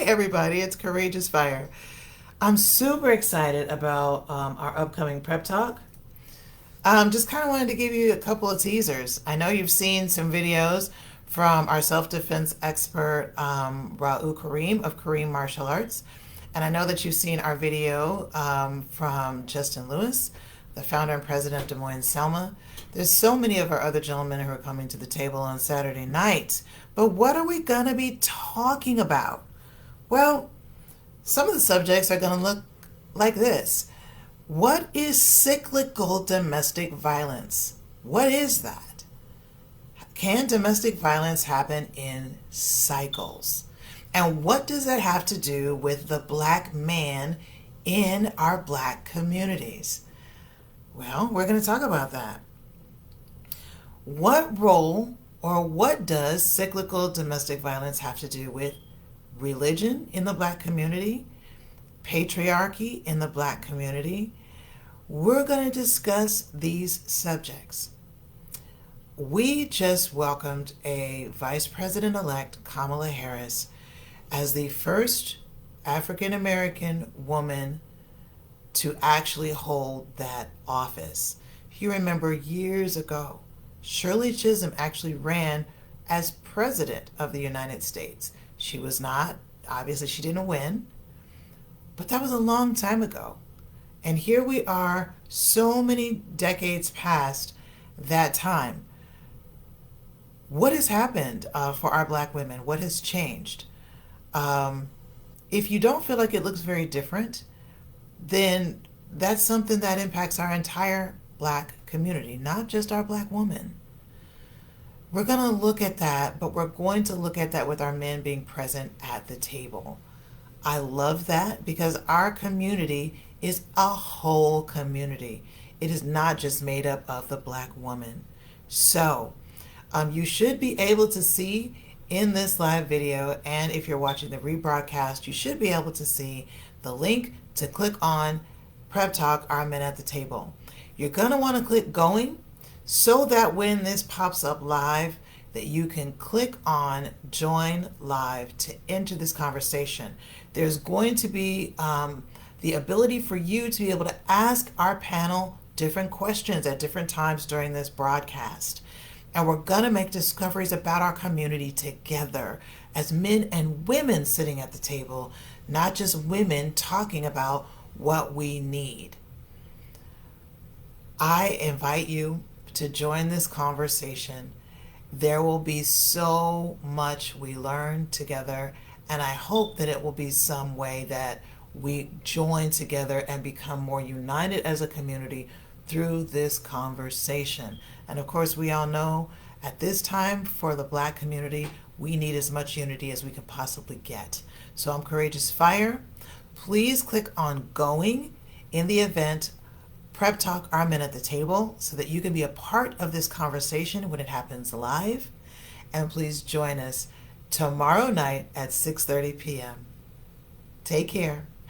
everybody, it's Courageous Fire. I'm super excited about our upcoming prep talk. Just kind of wanted to give you a couple of teasers. I know you've seen some videos from our self-defense expert, Ra'u Kareem of Kareem Martial Arts. And I know that you've seen our video from Justin Lewis, the founder and president of Des Moines Selma. There's so many of our other gentlemen who are coming to the table on Saturday night. But what are we going to be talking about? Well, some of the subjects are going to look like this. What is cyclical domestic violence? What is that? Can domestic violence happen in cycles? And what does that have to do with the black man in our black communities? Well, we're going to talk about that. What role or what does cyclical domestic violence have to do with religion in the black community, patriarchy in the black community? We're going to discuss these subjects. We just welcomed a Vice President-elect, Kamala Harris, as the first African American woman to actually hold that office. If you remember years ago, Shirley Chisholm actually ran as President of the United States. She was not, obviously she didn't win, but that was a long time ago. And here we are, so many decades past that time. What has happened for our black women? What has changed? If you don't feel like it looks very different, then that's something that impacts our entire black community, not just our black woman. We're going to look at that, but we're going to look at that with our men being present at the table. I love that because our community is a whole community. It is not just made up of the black woman. So you should be able to see in this live video, and if you're watching the rebroadcast, you should be able to see the link to click on Prep Talk, Our Men at the Table. You're going to want to click going so that when this pops up live, that you can click on Join Live to enter this conversation. There's going to be the ability for you to be able to ask our panel different questions at different times during this broadcast. And we're going to make discoveries about our community together as men and women sitting at the table, not just women talking about what we need. I invite you to join this conversation. There will be so much we learn together, and I hope that it will be some way that we join together and become more united as a community through this conversation. And of course, we all know at this time for the black community, we need as much unity as we can possibly get. So I'm Courageous Fire. Please click on Going in the event Prep Talk, Our Men at the Table, so that you can be a part of this conversation when it happens live. And please join us tomorrow night at 6:30 p.m. Take care.